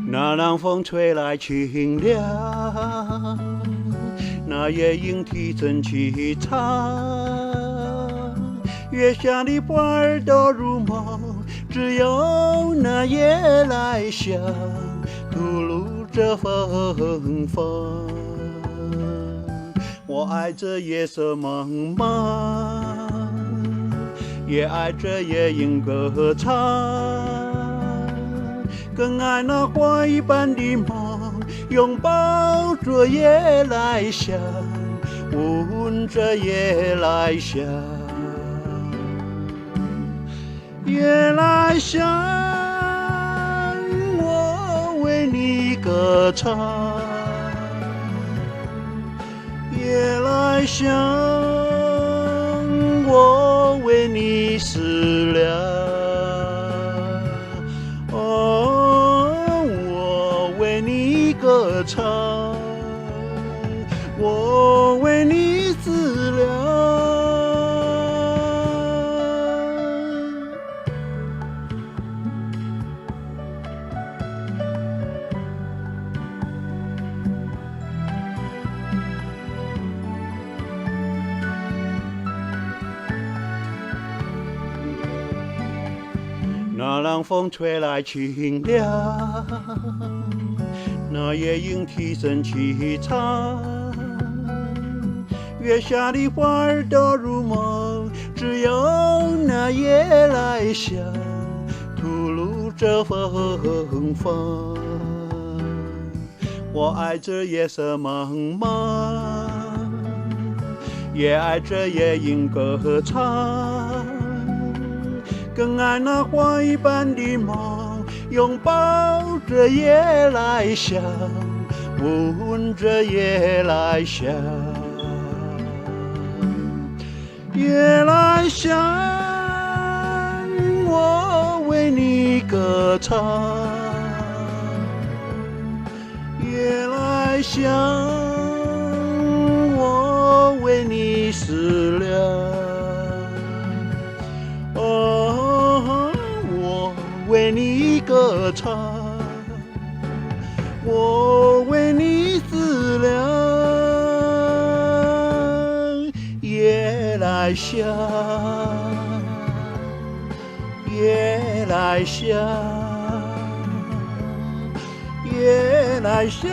那凉风吹来清凉，那夜莺啼声凄长，月下的花儿都入梦，只有那夜来香吐露着芬芳。我爱这夜色茫茫，也爱这夜莺歌唱，更爱那花一般的梦，拥抱着夜来香，闻着夜来香。夜来香，我为你歌唱。夜来香，我为你思量。哦，我为你歌唱，我为你思量。那凉风吹来清凉，那夜莺啼声凄长，月下的花儿都入梦，只有那夜来香吐露着芬芳。我爱这夜色茫茫，也爱这夜莺歌唱，更爱那花一般的梦，拥抱着夜来香，闻着夜来香。夜来香，我为你歌唱。夜来香，我为你思量。哦，我为你歌唱，我为你思量。夜来香，夜来香，夜来香。